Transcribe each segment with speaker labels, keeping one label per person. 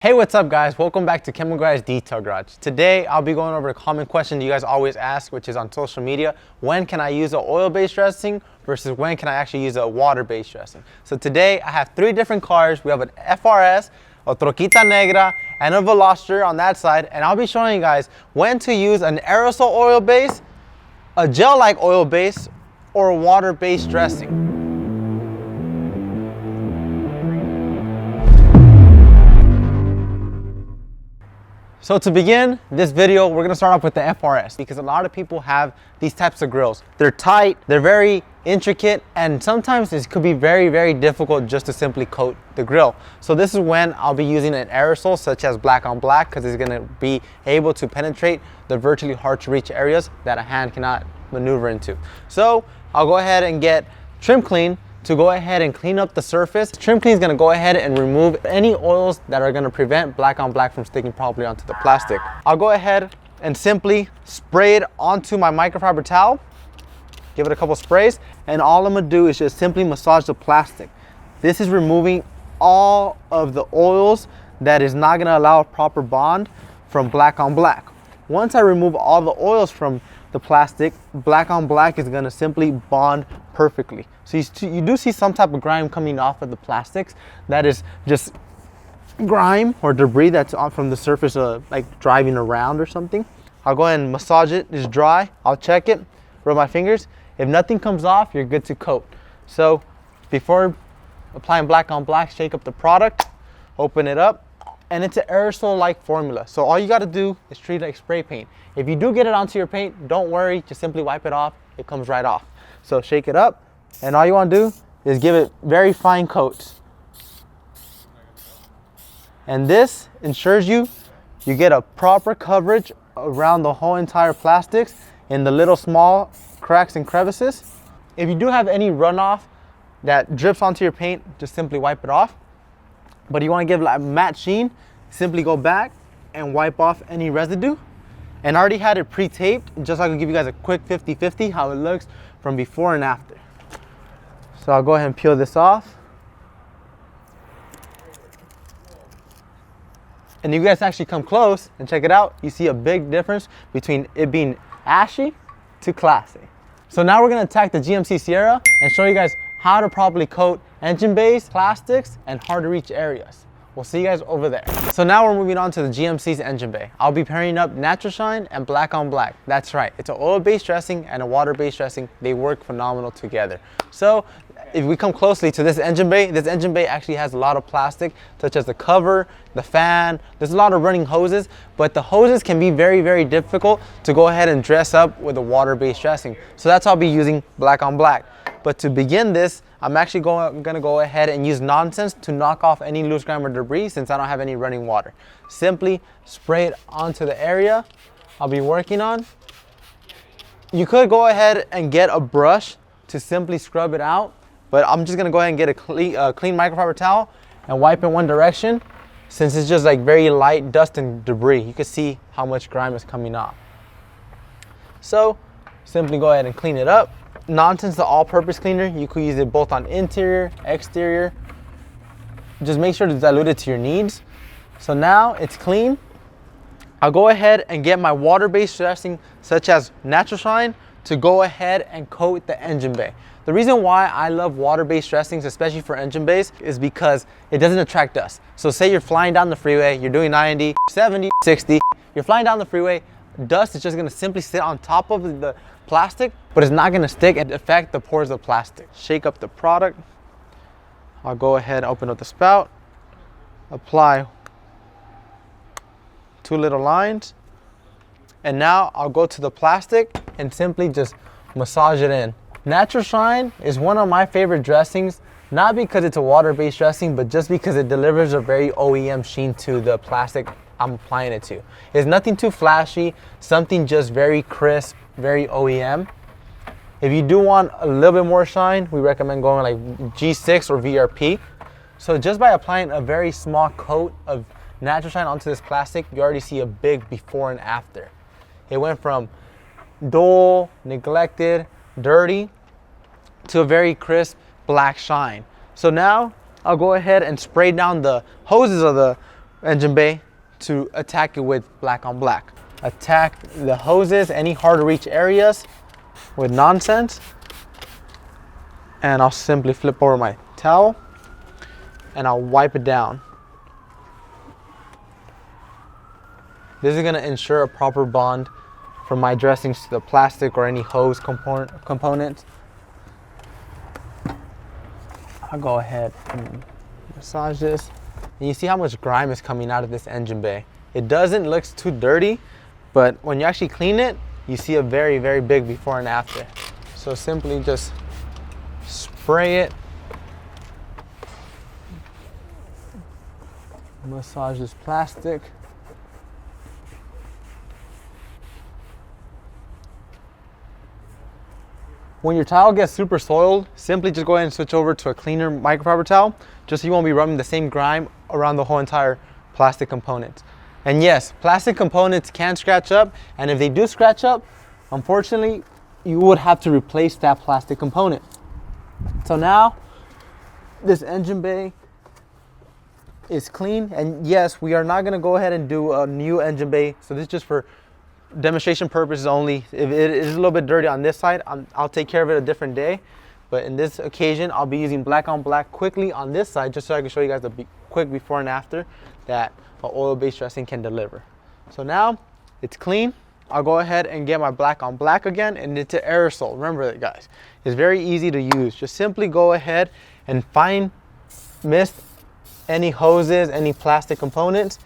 Speaker 1: Hey, what's up guys? Welcome back to Chemical Guys Detail Garage. Today, I'll be going over a common question you guys always ask, which is on social media. When can I use an oil-based dressing versus when can I actually use a water-based dressing? So today, I have three different cars. We have an FRS, a Troquita Negra, and a Veloster on that side. And I'll be showing you guys when to use an aerosol oil base, a gel-like oil base, or a water-based dressing. So to begin this video, we're gonna start off with the FRS because a lot of people have these types of grills. They're tight, they're very intricate, and sometimes it could be very difficult just to simply coat the grill. So this is when I'll be using an aerosol such as black on black because it's gonna be able to penetrate the virtually hard to reach areas that a hand cannot maneuver into. So I'll go ahead and get Trim Clean to go ahead and clean up the surface. Trim Clean is going to go ahead and remove any oils that are going to prevent black on black from sticking properly onto the plastic. I'll go ahead and simply spray it onto my microfiber towel, give it a couple sprays, and all I'm going to do is just simply massage the plastic. This is removing all of the oils that is not going to allow a proper bond from black on black. Once I remove all the oils from the plastic, black on black is going to simply bond perfectly. So you do see some type of grime coming off of the plastics. That is just grime or debris that's on from the surface of like driving around or something. I'll go ahead and massage it. It's dry. I'll check it, rub my fingers. If nothing comes off, you're good to coat. So before applying black on black, shake up the product, open it up, and it's an aerosol-like formula. So all you got to do is treat it like spray paint. If you do get it onto your paint, don't worry, just simply wipe it off. It comes right off. So shake it up, and all you want to do is give it very fine coats. And this ensures you get a proper coverage around the whole entire plastics in the little small cracks and crevices. If you do have any runoff that drips onto your paint, just simply wipe it off. But you want to give like a matte sheen, simply go back and wipe off any residue. And I already had it pre-taped, just so I can give you guys a quick 50-50 how it looks from before and after. So I'll go ahead and peel this off. And you guys actually come close and check it out, you see a big difference between it being ashy to classy. So now we're gonna attack the GMC Sierra and show you guys how to properly coat engine bays, plastics, and hard to reach areas. We'll see you guys over there. So now we're moving on to the GMC's engine bay. I'll be pairing up Natural Shine and Black on Black. That's right, it's an oil-based dressing and a water-based dressing. They work phenomenal together. So if we come closely to this engine bay actually has a lot of plastic, such as the cover, the fan. There's a lot of running hoses, but the hoses can be very difficult to go ahead and dress up with a water-based dressing. So that's why I'll be using Black on Black. But to begin this, I'm actually gonna go ahead and use Nonsense to knock off any loose grime or debris since I don't have any running water. Simply spray it onto the area I'll be working on. You could go ahead and get a brush to simply scrub it out, but I'm just gonna go ahead and get a clean microfiber towel and wipe in one direction since it's just like very light dust and debris. You can see how much grime is coming off. So simply go ahead and clean it up. Nonsense, the all-purpose cleaner, you could use it both on interior, exterior. Just make sure to dilute it to your needs. So now it's clean. I'll go ahead and get my water-based dressing such as Natural Shine to go ahead and coat the engine bay. The reason why I love water-based dressings, especially for engine bays, is because it doesn't attract dust. So say you're flying down the freeway, you're doing 90, 70, 60, you're flying down the freeway, dust is just gonna simply sit on top of the plastic, but it's not gonna stick and affect the pores of plastic. Shake up the product. I'll go ahead and open up the spout, apply 2 little lines, and now I'll go to the plastic and simply just massage it in. Natural Shine is one of my favorite dressings, not because it's a water-based dressing, but just because it delivers a very OEM sheen to the plastic I'm applying it to. It's nothing too flashy, something just very crisp, very OEM. If you do want a little bit more shine, we recommend going like G6 or VRP. So just by applying a very small coat of Natural Shine onto this plastic, you already see a big before and after. It went from dull, neglected, dirty, to a very crisp black shine. So now I'll go ahead and spray down the hoses of the engine bay to attack it with black on black. Attack the hoses, any hard to reach areas with nonsense. And I'll simply flip over my towel and I'll wipe it down. This is gonna ensure a proper bond from my dressings to the plastic or any hose components. I'll go ahead and massage this. And you see how much grime is coming out of this engine bay. It doesn't look too dirty, but when you actually clean it, you see a very, very big before and after. So simply just spray it. Massage this plastic. When your towel gets super soiled, simply just go ahead and switch over to a cleaner microfiber towel, just so you won't be rubbing the same grime around the whole entire plastic component. And yes, plastic components can scratch up, and if they do scratch up, unfortunately, you would have to replace that plastic component. So now, this engine bay is clean, and yes, we are not gonna go ahead and do a new engine bay, so this is just for demonstration purposes only. If it is a little bit dirty on this side, I'll take care of it a different day. But in this occasion, I'll be using black on black quickly on this side, just so I can show you guys the quick before and after that an oil-based dressing can deliver. So now it's clean. I'll go ahead and get my black on black again, and it's an aerosol. Remember that, guys. It's very easy to use. Just simply go ahead and fine mist any hoses, any plastic components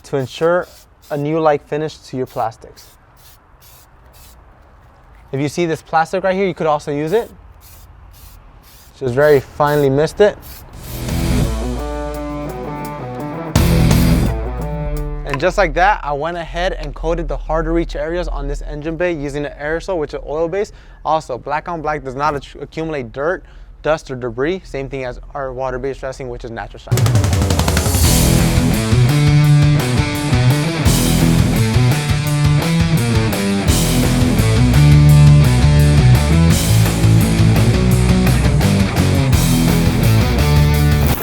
Speaker 1: to ensure a new-like finish to your plastics. If you see this plastic right here, you could also use it. Just very finely mist it. And just like that, I went ahead and coated the hard to reach areas on this engine bay using an aerosol, which is oil-based. Also, black on black does not accumulate dirt, dust, or debris. Same thing as our water-based dressing, which is natural shine.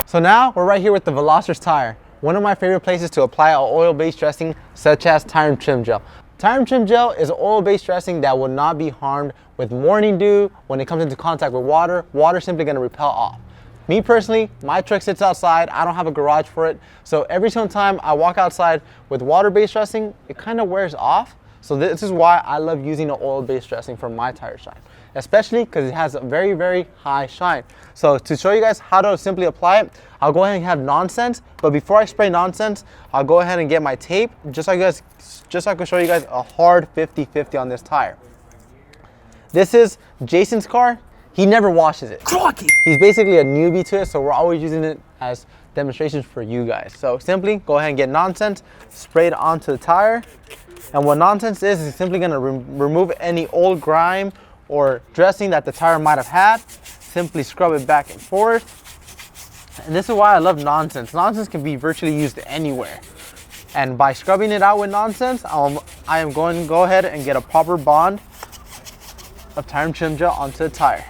Speaker 1: So now we're right here with the Velocers tire, one of my favorite places to apply an oil-based dressing such as tire and trim gel. Tire and trim gel is an oil-based dressing that will not be harmed with morning dew. When it comes into contact with water, water is simply going to repel off. Me personally, my truck sits outside. I don't have a garage for it. So every single time I walk outside with water-based dressing, it kind of wears off. So this is why I love using an oil-based dressing for my tire shine, especially because it has a very, very high shine. So to show you guys how to simply apply it, I'll go ahead and have nonsense. But before I spray nonsense, I'll go ahead and get my tape, just so I can show you guys a hard 50-50 on this tire. This is Jason's car. He never washes it. Crikey. He's basically a newbie to it, so we're always using it as demonstrations for you guys. So simply go ahead and get nonsense, spray it onto the tire. And what nonsense is simply gonna remove any old grime or dressing that the tire might have had. Simply scrub it back and forth. And this is why I love nonsense. Nonsense can be virtually used anywhere. And by scrubbing it out with nonsense, I am going to go ahead and get a proper bond of tire and trim gel onto the tire.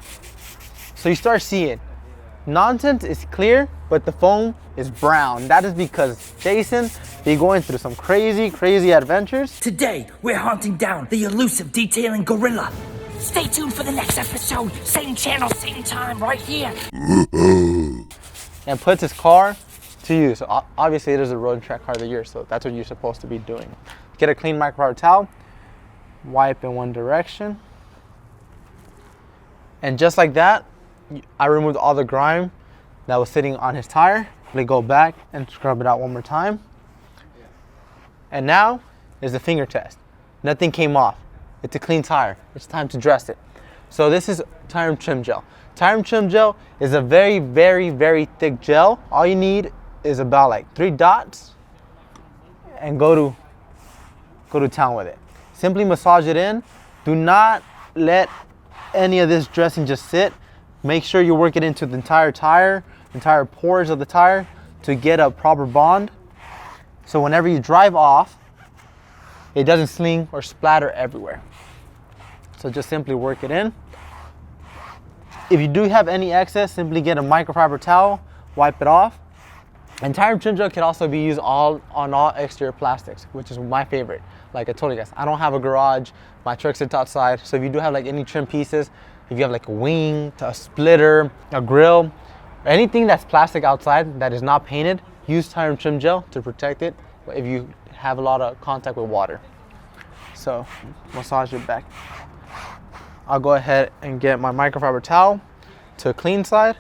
Speaker 1: So you start seeing, nonsense is clear, but the foam is brown. That is because Jason be going through some crazy, crazy adventures.
Speaker 2: Today, we're hunting down the elusive detailing gorilla. Stay tuned for the next episode. Same channel, same time, right here.
Speaker 1: And puts his car to use. So obviously it is a road and track car of the year, so that's what you're supposed to be doing. Get a clean microfiber towel, wipe in one direction. And just like that, I removed all the grime that was sitting on his tire. Let go back and scrub it out one more time. And now is the finger test. Nothing came off. It's a clean tire. It's time to dress it. So this is tire and trim gel. Tire and trim gel is a very, very, very thick gel. All you need is about like 3 dots and go to town with it. Simply massage it in. Do not let any of this dressing just sit. Make sure you work it into the entire tire, entire pores of the tire to get a proper bond. So whenever you drive off, it doesn't sling or splatter everywhere. So just simply work it in. If you do have any excess, simply get a microfiber towel, wipe it off. And tire trim gel can also be used on all exterior plastics, which is my favorite. Like I told you guys, I don't have a garage. My truck sits outside. So if you do have like any trim pieces, if you have like a wing, a splitter, a grill, anything that's plastic outside that is not painted, use tire trim gel to protect it if you have a lot of contact with water. So massage it back. I'll go ahead and get my microfiber towel to a clean side.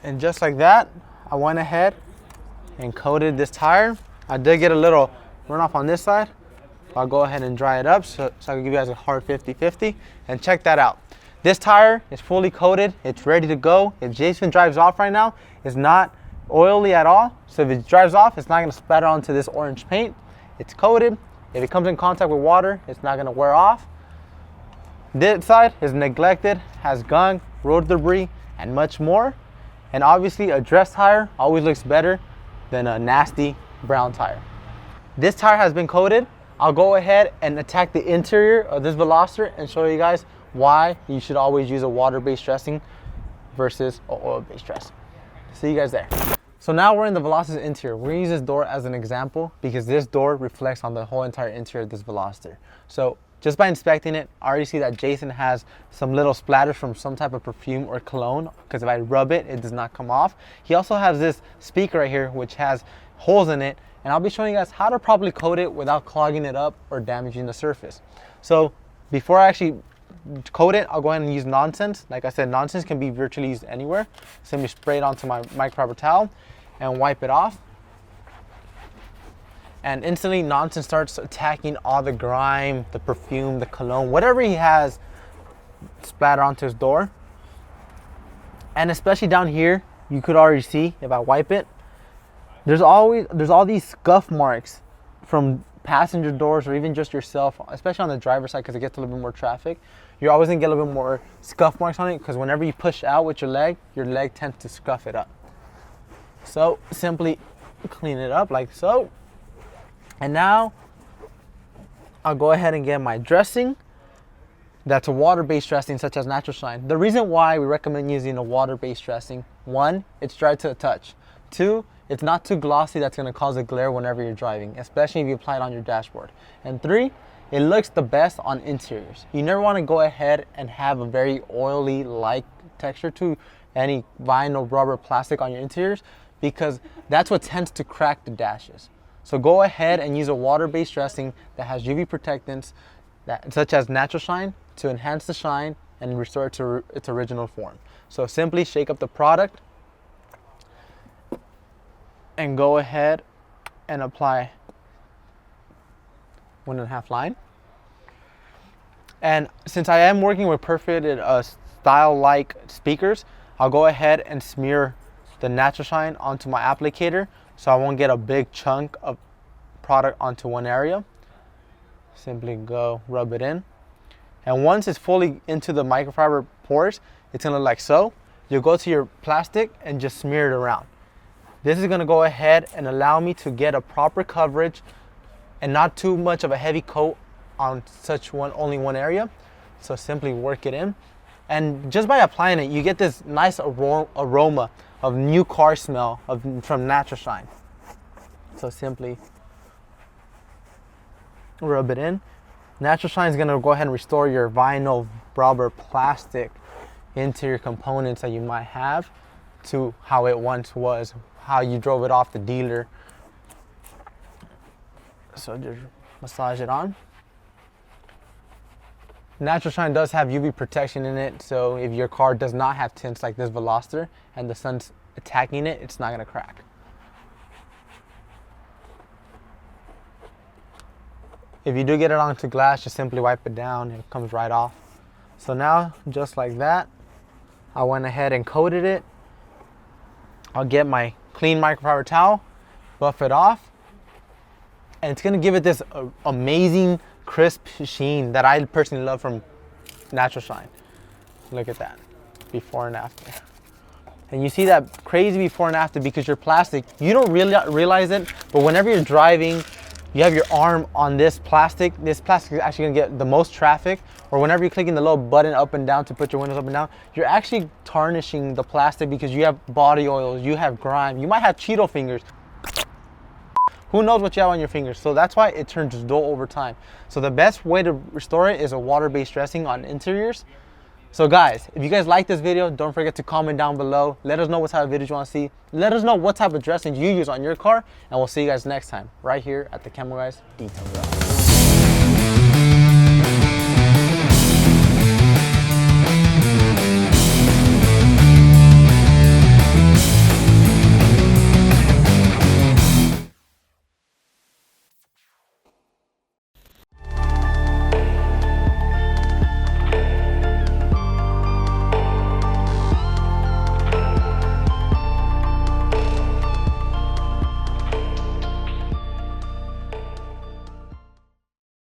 Speaker 1: And just like that, I went ahead and coated this tire. I did get a little runoff on this side. I'll go ahead and dry it up so I can give you guys a hard 50-50. And check that out. This tire is fully coated. It's ready to go. If Jason drives off right now, it's not oily at all. So if it drives off, it's not gonna splatter onto this orange paint. It's coated. If it comes in contact with water, it's not gonna wear off. This side is neglected, has gunk, road debris, and much more. And obviously a dress tire always looks better than a nasty brown tire. This tire has been coated. I'll go ahead and attack the interior of this Veloster and show you guys why you should always use a water-based dressing versus an oil-based dressing. See you guys there. So now we're in the Veloster's interior. We're gonna use this door as an example because this door reflects on the whole entire interior of this Veloster. So just by inspecting it, I already see that Jason has some little splatters from some type of perfume or cologne, because if I rub it, it does not come off. He also has this speaker right here, which has holes in it, and I'll be showing you guys how to properly coat it without clogging it up or damaging the surface. So before I actually coat it, I'll go ahead and use Nonsense. Like I said, Nonsense can be virtually used anywhere. Simply spray it onto my microfiber towel and wipe it off. And instantly Nonsense starts attacking all the grime, the perfume, the cologne, whatever he has splatter onto his door. And especially down here, you could already see if I wipe it, there's all these scuff marks from passenger doors or even just yourself, especially on the driver's side because it gets a little bit more traffic. You're always gonna get a little bit more scuff marks on it because whenever you push out with your leg tends to scuff it up. So simply clean it up like so. And now I'll go ahead and get my dressing. That's a water-based dressing such as Natural Shine. The reason why we recommend using a water-based dressing, 1, it's dry to the touch. 2, it's not too glossy that's gonna cause a glare whenever you're driving, especially if you apply it on your dashboard. And 3, it looks the best on interiors. You never wanna go ahead and have a very oily-like texture to any vinyl, rubber, plastic on your interiors because that's what tends to crack the dashes. So go ahead and use a water-based dressing that has UV protectants such as Natural Shine to enhance the shine and restore it to its original form. So simply shake up the product and go ahead and apply 1.5 line. And since I am working with perforated style-like speakers, I'll go ahead and smear the Natural Shine onto my applicator so I won't get a big chunk of product onto one area. Simply go rub it in. And once it's fully into the microfiber pores, it's gonna look like so. You'll go to your plastic and just smear it around. This is gonna go ahead and allow me to get a proper coverage and not too much of a heavy coat on only one area. So simply work it in. And just by applying it, you get this nice aroma of new car smell from Natural Shine. So simply rub it in. Natural Shine is gonna go ahead and restore your vinyl, rubber, plastic interior components that you might have to how it once was, how you drove it off the dealer. So just massage it on. Natural Shine does have UV protection in it, so if your car does not have tints like this Veloster and the sun's attacking it, it's not gonna crack. If you do get it onto glass, just simply wipe it down and it comes right off. So now, just like that, I went ahead and coated it. I'll get my clean microfiber towel, buff it off, and it's gonna give it this amazing crisp sheen that I personally love from Natural Shine. Look at that, before and after. And you see that crazy before and after because you're plastic. You don't really realize it, but whenever you're driving you have your arm on this plastic is actually gonna get the most traffic, or whenever you're clicking the little button up and down to put your windows up and down, you're actually tarnishing the plastic because you have body oils, you have grime, you might have Cheeto fingers. Who knows what you have on your fingers? So that's why it turns dull over time. So the best way to restore it is a water-based dressing on interiors. So guys, if you guys like this video, don't forget to comment down below. Let us know what type of videos you want to see. Let us know what type of dressing you use on your car, and we'll see you guys next time right here at the Camel Guys Detail Garage.